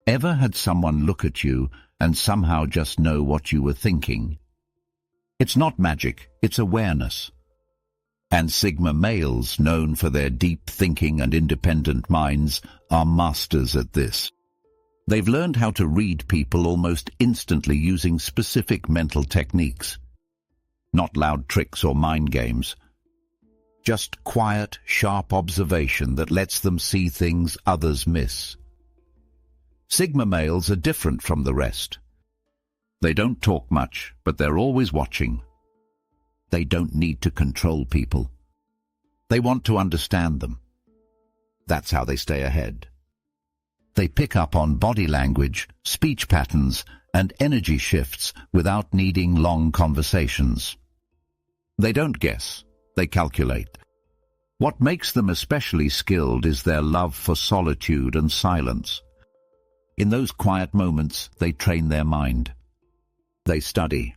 Ever had someone look at you and somehow just know what you were thinking? It's not magic, it's awareness. And Sigma males, known for their deep thinking and independent minds, are masters at this. They've learned how to read people almost instantly using specific mental techniques. Not loud tricks or mind games. Just quiet, sharp observation that lets them see things others miss. Sigma males are different from the rest. They don't talk much, but they're always watching. They don't need to control people. They want to understand them. That's how they stay ahead. They pick up on body language, speech patterns, and energy shifts without needing long conversations. They don't guess, they calculate. What makes them especially skilled is their love for solitude and silence. In those quiet moments, they train their mind. They study.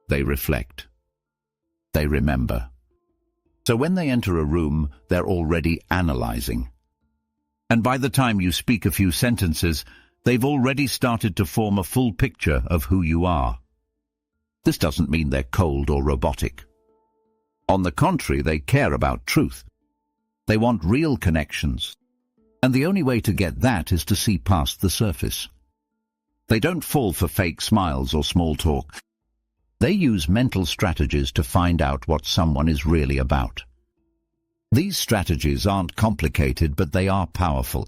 They reflect. They remember. So when they enter a room, they're already analyzing. And by the time you speak a few sentences, they've already started to form a full picture of who you are. This doesn't mean they're cold or robotic. On the contrary, they care about truth. They want real connections. And the only way to get that is to see past the surface. They don't fall for fake smiles or small talk. They use mental strategies to find out what someone is really about. These strategies aren't complicated, but they are powerful.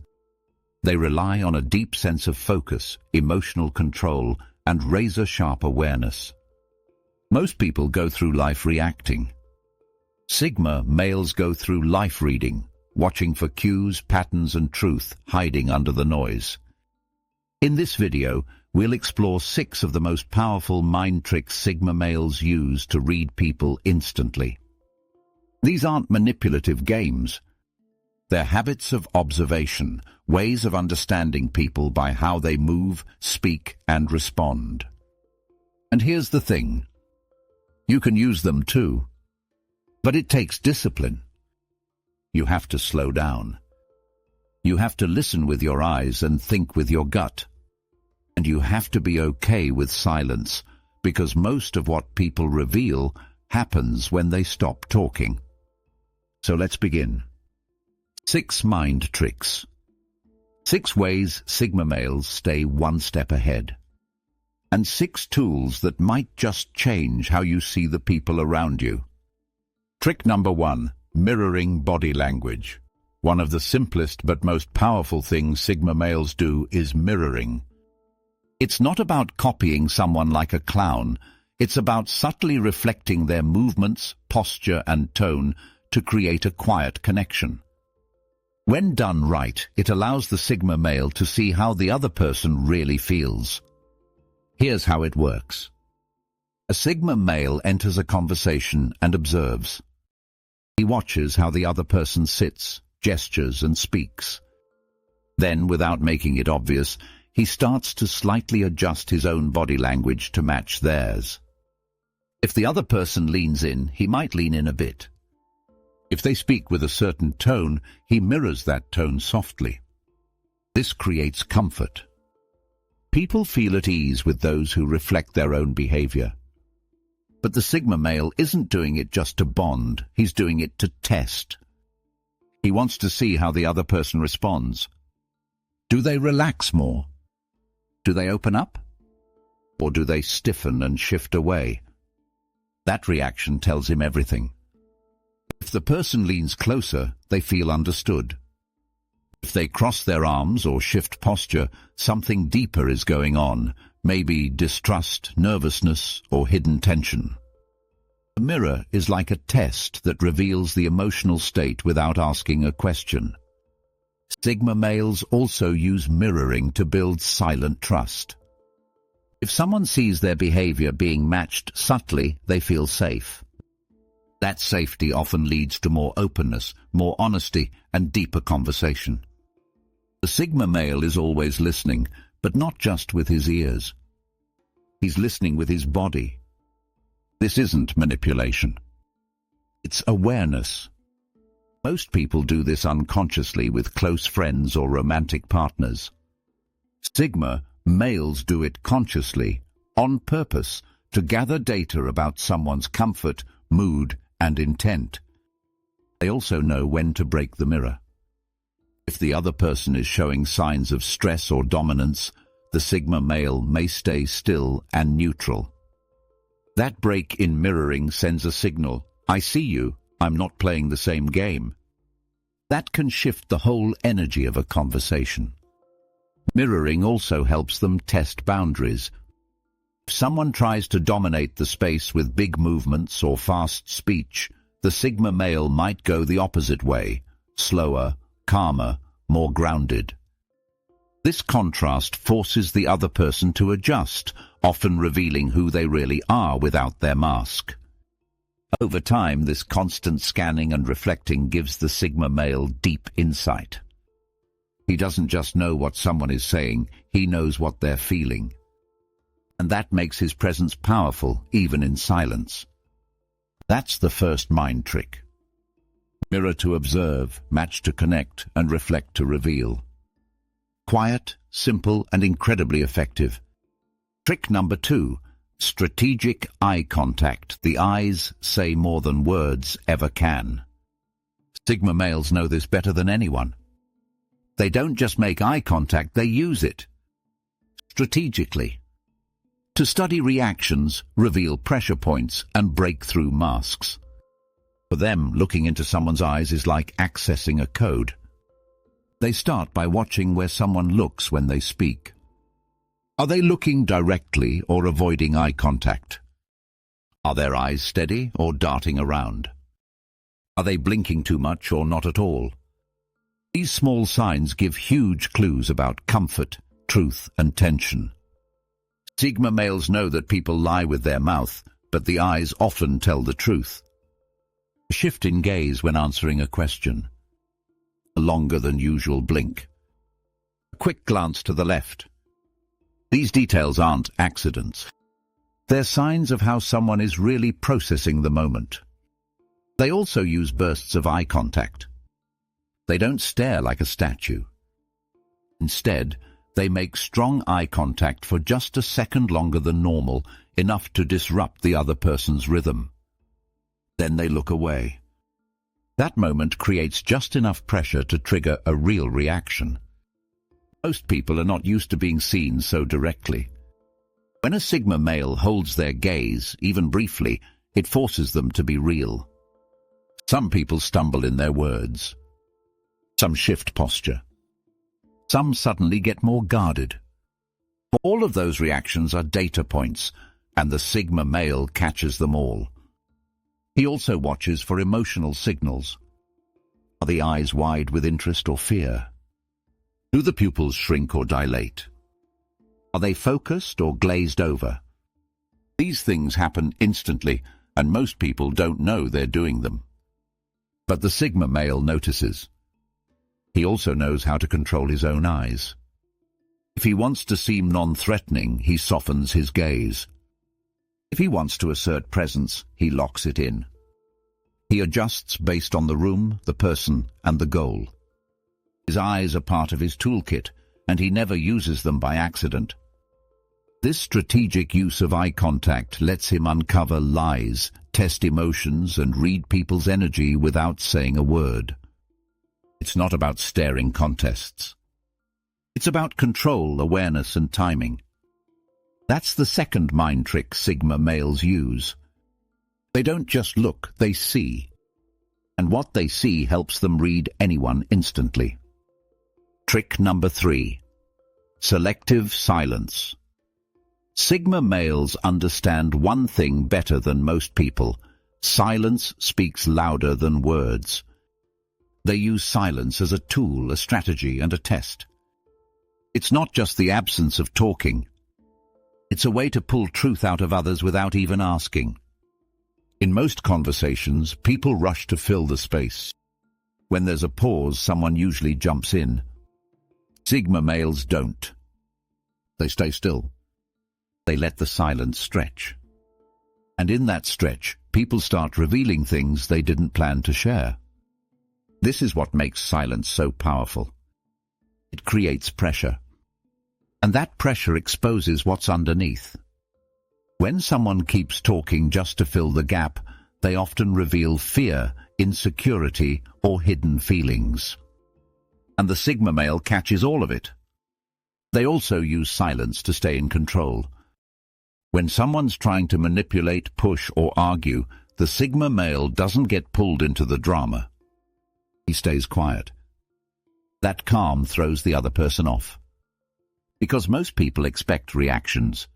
They rely on a deep sense of focus, emotional control, and razor-sharp awareness. Most people go through life reacting. Sigma males go through life reading, watching for cues, patterns, and truth hiding under the noise. In this video, we'll explore 6 of the most powerful mind tricks Sigma males use to read people instantly. These aren't manipulative games. They're habits of observation, ways of understanding people by how they move, speak, and respond. And here's the thing. You can use them too. But it takes discipline. You have to slow down. You have to listen with your eyes and think with your gut. And you have to be okay with silence, because most of what people reveal happens when they stop talking. So let's begin. 6 mind tricks. 6 ways Sigma males stay one step ahead. And 6 tools that might just change how you see the people around you. Trick number 1, mirroring body language. One of the simplest but most powerful things Sigma males do is mirroring. It's not about copying someone like a clown. It's about subtly reflecting their movements, posture, and tone to create a quiet connection. When done right, it allows the Sigma male to see how the other person really feels. Here's how it works. A Sigma male enters a conversation and observes. He watches how the other person sits, gestures, and speaks. Then, without making it obvious, he starts to slightly adjust his own body language to match theirs. If the other person leans in, he might lean in a bit. If they speak with a certain tone, he mirrors that tone softly. This creates comfort. People feel at ease with those who reflect their own behavior. But the Sigma male isn't doing it just to bond, he's doing it to test. He wants to see how the other person responds. Do they relax more? Do they open up? Or do they stiffen and shift away? That reaction tells him everything. If the person leans closer, they feel understood. If they cross their arms or shift posture, something deeper is going on, maybe distrust, nervousness, or hidden tension. A mirror is like a test that reveals the emotional state without asking a question. Sigma males also use mirroring to build silent trust. If someone sees their behavior being matched subtly, they feel safe. That safety often leads to more openness, more honesty, and deeper conversation. The Sigma male is always listening, but not just with his ears. He's listening with his body. This isn't manipulation. It's awareness. Most people do this unconsciously with close friends or romantic partners. Sigma males do it consciously, on purpose, to gather data about someone's comfort, mood, and intent. They also know when to break the mirror. If the other person is showing signs of stress or dominance, the Sigma male may stay still and neutral. That break in mirroring sends a signal, "I see you, I'm not playing the same game." That can shift the whole energy of a conversation. Mirroring also helps them test boundaries. If someone tries to dominate the space with big movements or fast speech, the Sigma male might go the opposite way, slower, calmer, more grounded. This contrast forces the other person to adjust, often revealing who they really are without their mask. Over time, this constant scanning and reflecting gives the Sigma male deep insight. He doesn't just know what someone is saying, he knows what they're feeling. And that makes his presence powerful, even in silence. That's the first mind trick. Mirror to observe, match to connect, and reflect to reveal. Quiet, simple, and incredibly effective. Trick number 2, strategic eye contact. The eyes say more than words ever can. Sigma males know this better than anyone. They don't just make eye contact, they use it. Strategically. To study reactions, reveal pressure points, and break through masks. For them, looking into someone's eyes is like accessing a code. They start by watching where someone looks when they speak. Are they looking directly or avoiding eye contact? Are their eyes steady or darting around? Are they blinking too much or not at all? These small signs give huge clues about comfort, truth, and tension. Sigma males know that people lie with their mouth, but the eyes often tell the truth. A shift in gaze when answering a question. A longer than usual blink. A quick glance to the left. These details aren't accidents. They're signs of how someone is really processing the moment. They also use bursts of eye contact. They don't stare like a statue. Instead, they make strong eye contact for just a second longer than normal, enough to disrupt the other person's rhythm. Then they look away. That moment creates just enough pressure to trigger a real reaction. Most people are not used to being seen so directly. When a Sigma male holds their gaze, even briefly, it forces them to be real. Some people stumble in their words. Some shift posture. Some suddenly get more guarded. All of those reactions are data points, and the Sigma male catches them all. He also watches for emotional signals. Are the eyes wide with interest or fear? Do the pupils shrink or dilate? Are they focused or glazed over? These things happen instantly, and most people don't know they're doing them. But the Sigma male notices. He also knows how to control his own eyes. If he wants to seem non-threatening, he softens his gaze. If he wants to assert presence, he locks it in. He adjusts based on the room, the person, and the goal. His eyes are part of his toolkit, and he never uses them by accident. This strategic use of eye contact lets him uncover lies, test emotions, and read people's energy without saying a word. It's not about staring contests. It's about control, awareness, and timing. That's the second mind trick Sigma males use. They don't just look, they see. And what they see helps them read anyone instantly. Trick number 3. Selective silence. Sigma males understand one thing better than most people. Silence speaks louder than words. They use silence as a tool, a strategy, and a test. It's not just the absence of talking. It's a way to pull truth out of others without even asking. In most conversations, people rush to fill the space. When there's a pause, someone usually jumps in. Sigma males don't. They stay still. They let the silence stretch. And in that stretch, people start revealing things they didn't plan to share. This is what makes silence so powerful. It creates pressure. And that pressure exposes what's underneath. When someone keeps talking just to fill the gap, they often reveal fear, insecurity, or hidden feelings. And the Sigma male catches all of it. They also use silence to stay in control. When someone's trying to manipulate, push, or argue, the Sigma male doesn't get pulled into the drama. He stays quiet. That calm throws the other person off. Because most people expect reactions.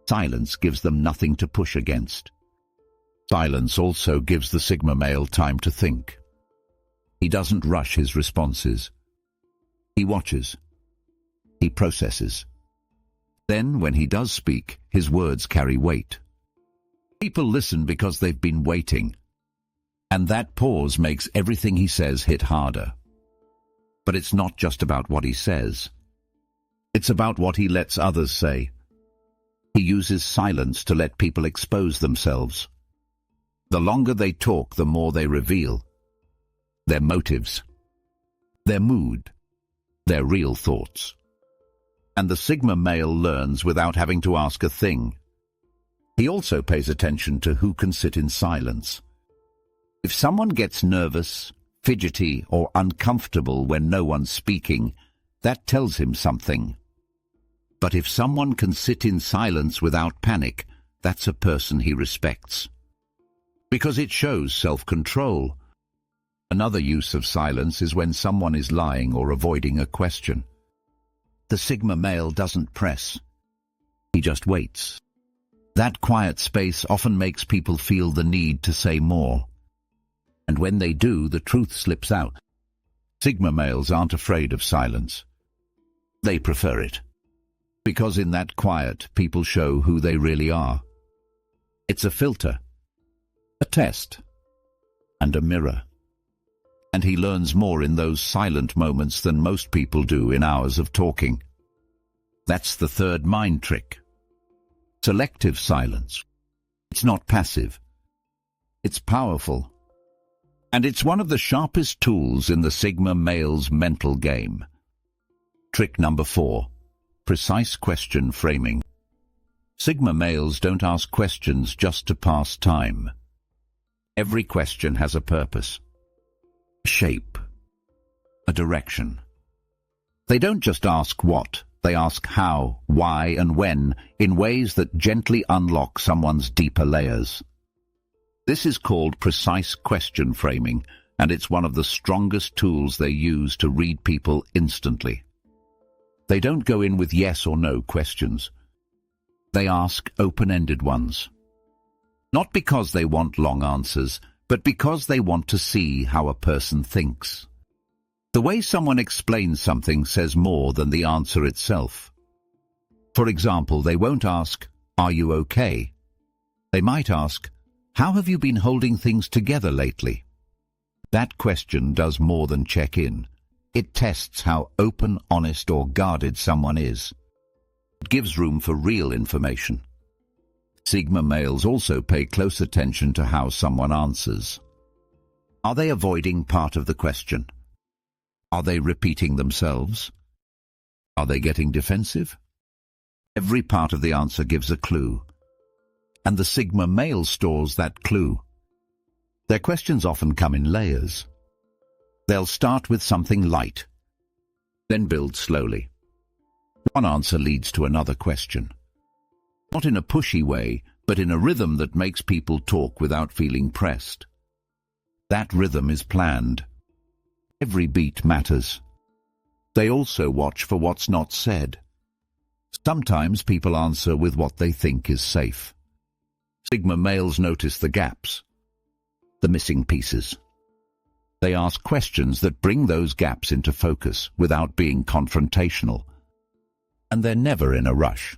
Silence gives them nothing to push against. Silence also gives the Sigma male time to think. He doesn't rush his responses. He watches. He processes. Then, when he does speak, his words carry weight. People listen because they've been waiting. And that pause makes everything he says hit harder. But it's not just about what he says. It's about what he lets others say. He uses silence to let people expose themselves. The longer they talk, the more they reveal. Their motives, their mood, their real thoughts. And the Sigma male learns without having to ask a thing. He also pays attention to who can sit in silence. If someone gets nervous, fidgety, or uncomfortable when no one's speaking, that tells him something. But if someone can sit in silence without panic, that's a person he respects. Because it shows self-control. Another use of silence is when someone is lying or avoiding a question. The Sigma male doesn't press. He just waits. That quiet space often makes people feel the need to say more. And when they do, the truth slips out. Sigma males aren't afraid of silence. They prefer it. Because in that quiet, people show who they really are. It's a filter, a test, and a mirror. And he learns more in those silent moments than most people do in hours of talking. That's the third mind trick. Selective silence. It's not passive. It's powerful. And it's one of the sharpest tools in the Sigma male's mental game. Trick number 4. Precise question framing. Sigma males don't ask questions just to pass time. Every question has a purpose, a shape, a direction. They don't just ask what, they ask how, why, and when, in ways that gently unlock someone's deeper layers. This is called precise question framing, and it's one of the strongest tools they use to read people instantly. They don't go in with yes or no questions. They ask open-ended ones. Not because they want long answers, but because they want to see how a person thinks. The way someone explains something says more than the answer itself. For example, they won't ask, "Are you okay?" They might ask, "How have you been holding things together lately?" That question does more than check in. It tests how open, honest, or guarded someone is. It gives room for real information. Sigma males also pay close attention to how someone answers. Are they avoiding part of the question? Are they repeating themselves? Are they getting defensive? Every part of the answer gives a clue. And the Sigma male stores that clue. Their questions often come in layers. They'll start with something light, then build slowly. One answer leads to another question. Not in a pushy way, but in a rhythm that makes people talk without feeling pressed. That rhythm is planned. Every beat matters. They also watch for what's not said. Sometimes people answer with what they think is safe. Sigma males notice the gaps, the missing pieces. They ask questions that bring those gaps into focus without being confrontational. And they're never in a rush.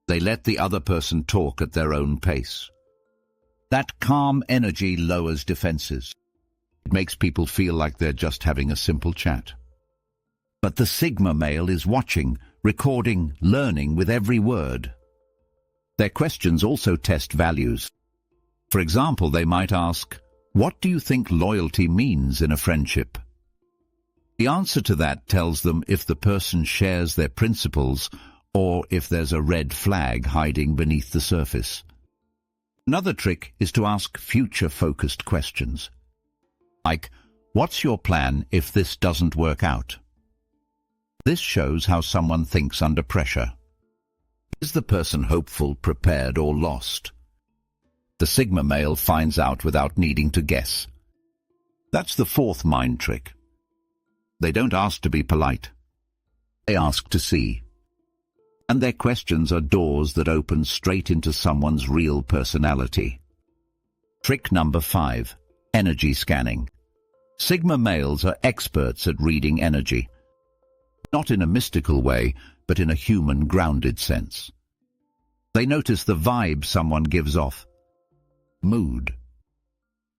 They let the other person talk at their own pace. That calm energy lowers defenses. It makes people feel like they're just having a simple chat. But the Sigma male is watching, recording, learning with every word. Their questions also test values. For example, they might ask, "What do you think loyalty means in a friendship?" The answer to that tells them if the person shares their principles or if there's a red flag hiding beneath the surface. Another trick is to ask future-focused questions. Like, what's your plan if this doesn't work out? This shows how someone thinks under pressure. Is the person hopeful, prepared, or lost? The Sigma male finds out without needing to guess. That's the fourth mind trick. They don't ask to be polite. They ask to see. And their questions are doors that open straight into someone's real personality. Trick number 5. Energy scanning. Sigma males are experts at reading energy. Not in a mystical way, but in a human, grounded sense. They notice the vibe someone gives off. Mood.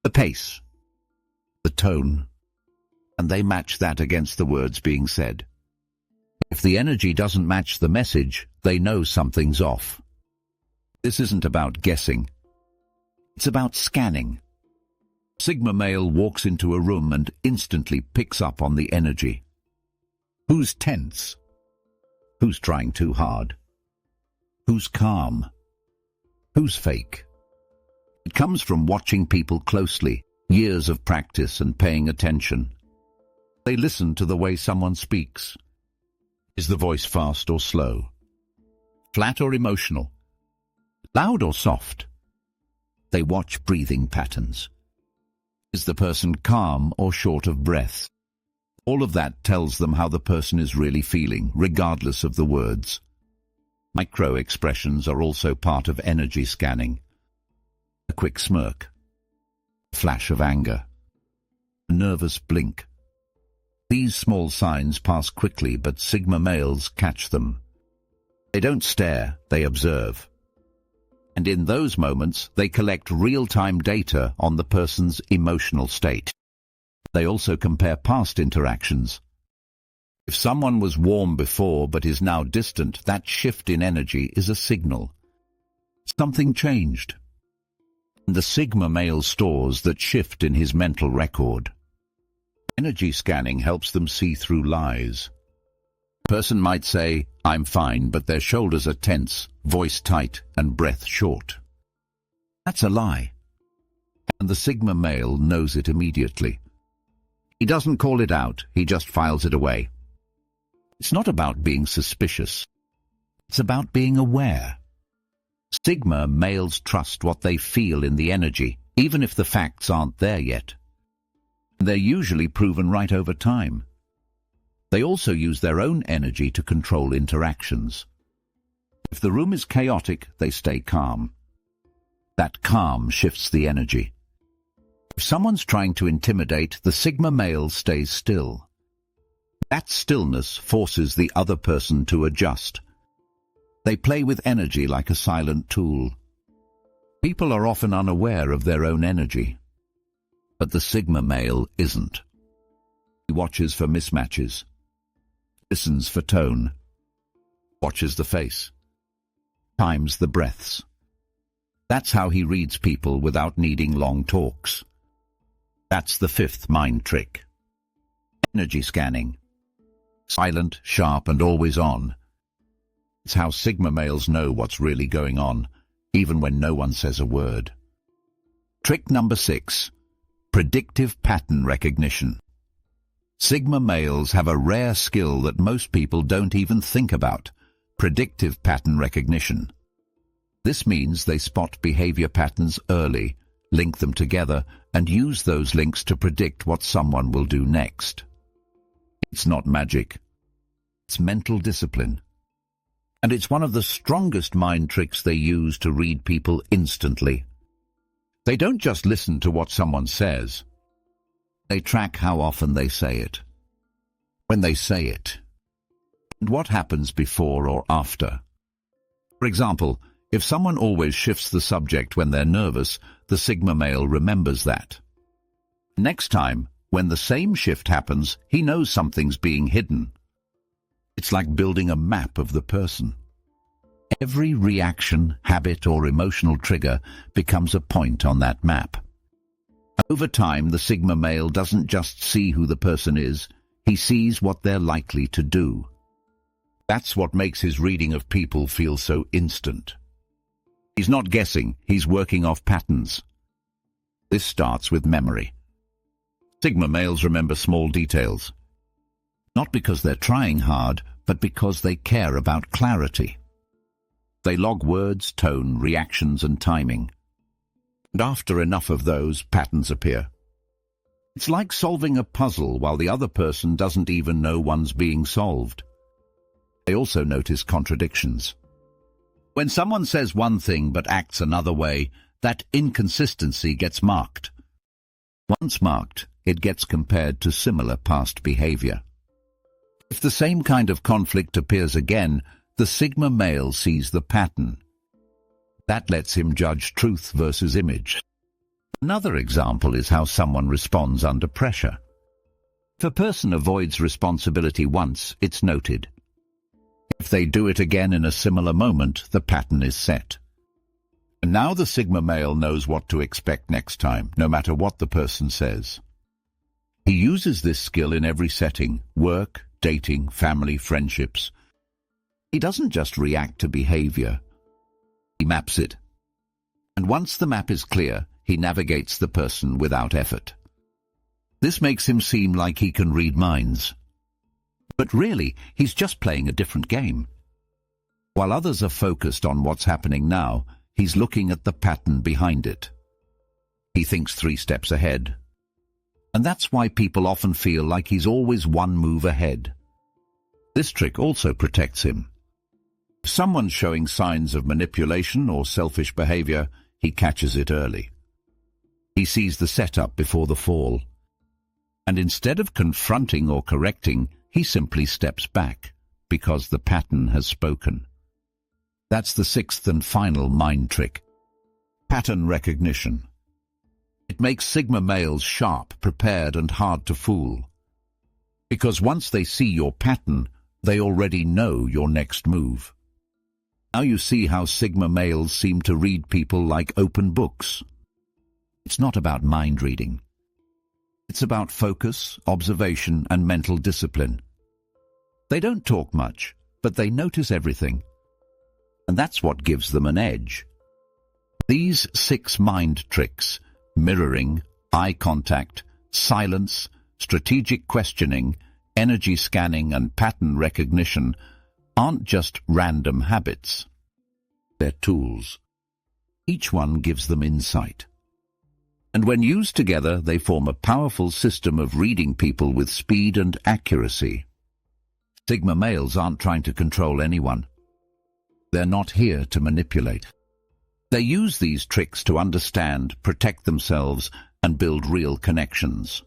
The pace. The tone. And they match that against the words being said. If the energy doesn't match the message, they know something's off. This isn't about guessing. It's about scanning. Sigma male walks into a room and instantly picks up on the energy. Who's tense? Who's trying too hard? Who's calm? Who's fake? It comes from watching people closely, years of practice and paying attention. They listen to the way someone speaks. Is the voice fast or slow? Flat or emotional? Loud or soft? They watch breathing patterns. Is the person calm or short of breath? All of that tells them how the person is really feeling, regardless of the words. Micro-expressions are also part of energy scanning. A quick smirk. A flash of anger. A nervous blink. These small signs pass quickly, but Sigma males catch them. They don't stare, they observe. And in those moments, they collect real-time data on the person's emotional state. They also compare past interactions. If someone was warm before but is now distant, that shift in energy is a signal. Something changed. And the Sigma male stores that shift in his mental record. Energy scanning helps them see through lies. A person might say, "I'm fine," but their shoulders are tense, voice tight, and breath short. That's a lie. And the Sigma male knows it immediately. He doesn't call it out, he just files it away. It's not about being suspicious. It's about being aware. Sigma males trust what they feel in the energy, even if the facts aren't there yet. They're usually proven right over time. They also use their own energy to control interactions. If the room is chaotic, they stay calm. That calm shifts the energy. If someone's trying to intimidate, the Sigma male stays still. That stillness forces the other person to adjust. They play with energy like a silent tool. People are often unaware of their own energy. But the Sigma male isn't. He watches for mismatches, listens for tone, watches the face, times the breaths. That's how he reads people without needing long talks. That's the 5th mind trick. Energy scanning. Silent, sharp, and always on. It's how Sigma males know what's really going on, even when no one says a word. Trick number 6. Predictive pattern recognition. Sigma males have a rare skill that most people don't even think about: predictive pattern recognition. This means they spot behavior patterns early, link them together, and use those links to predict what someone will do next. It's not magic. It's mental discipline. And it's one of the strongest mind tricks they use to read people instantly. They don't just listen to what someone says. They track how often they say it, when they say it, and what happens before or after. For example, if someone always shifts the subject when they're nervous, the Sigma male remembers that. Next time, when the same shift happens, he knows something's being hidden. It's like building a map of the person. Every reaction, habit, or emotional trigger becomes a point on that map. Over time, the Sigma male doesn't just see who the person is, he sees what they're likely to do. That's what makes his reading of people feel so instant. He's not guessing, he's working off patterns. This starts with memory. Sigma males remember small details. Not because they're trying hard, but because they care about clarity. They log words, tone, reactions, and timing. And after enough of those, patterns appear. It's like solving a puzzle while the other person doesn't even know one's being solved. They also notice contradictions. When someone says one thing but acts another way, that inconsistency gets marked. Once marked, it gets compared to similar past behavior. If the same kind of conflict appears again, the Sigma male sees the pattern. That lets him judge truth versus image. Another example is how someone responds under pressure. If a person avoids responsibility once, it's noted. If they do it again in a similar moment, the pattern is set. And now the Sigma male knows what to expect next time, no matter what the person says. He uses this skill in every setting: work, dating, family, friendships. He doesn't just react to behavior. He maps it. And once the map is clear, he navigates the person without effort. This makes him seem like he can read minds. But really, he's just playing a different game. While others are focused on what's happening now, he's looking at the pattern behind it. He thinks 3 steps ahead. And that's why people often feel like he's always one move ahead. This trick also protects him. If someone's showing signs of manipulation or selfish behavior, he catches it early. He sees the setup before the fall. And instead of confronting or correcting, he simply steps back, because the pattern has spoken. That's the 6th and final mind trick: pattern recognition. It makes Sigma males sharp, prepared, and hard to fool. Because once they see your pattern, they already know your next move. Now you see how Sigma males seem to read people like open books. It's not about mind reading. It's about focus, observation, and mental discipline. They don't talk much, but they notice everything. And that's what gives them an edge. These 6 mind tricks: mirroring, eye contact, silence, strategic questioning, energy scanning, and pattern recognition, aren't just random habits. They're tools. Each one gives them insight. And when used together, they form a powerful system of reading people with speed and accuracy. Sigma males aren't trying to control anyone. They're not here to manipulate. They use these tricks to understand, protect themselves, and build real connections.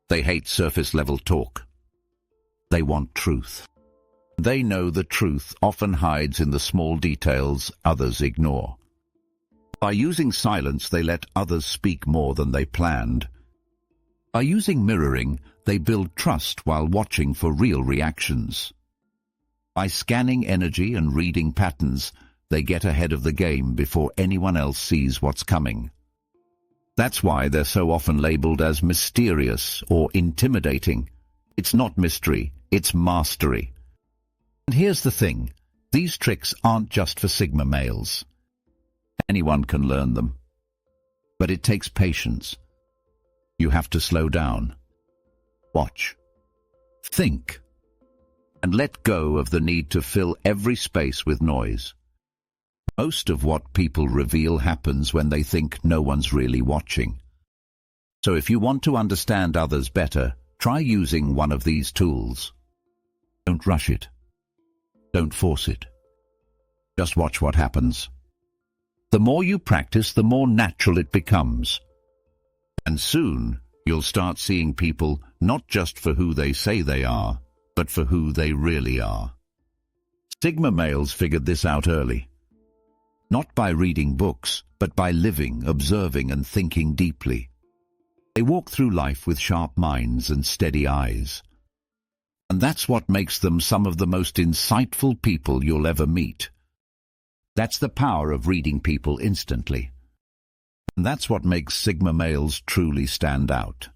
They hate surface-level talk. They want truth. They know the truth often hides in the small details others ignore. By using silence, they let others speak more than they planned. By using mirroring, they build trust while watching for real reactions. By scanning energy and reading patterns, they get ahead of the game before anyone else sees what's coming. That's why they're so often labeled as mysterious or intimidating. It's not mystery, it's mastery. And here's the thing: these tricks aren't just for Sigma males. Anyone can learn them. But it takes patience. You have to slow down. Watch. Think. And let go of the need to fill every space with noise. Most of what people reveal happens when they think no one's really watching. So if you want to understand others better, try using one of these tools. Don't rush it. Don't force it. Just watch what happens. The more you practice, the more natural it becomes. And soon, you'll start seeing people not just for who they say they are, but for who they really are. Sigma males figured this out early. Not by reading books, but by living, observing, and thinking deeply. They walk through life with sharp minds and steady eyes. And that's what makes them some of the most insightful people you'll ever meet. That's the power of reading people instantly. And that's what makes Sigma males truly stand out.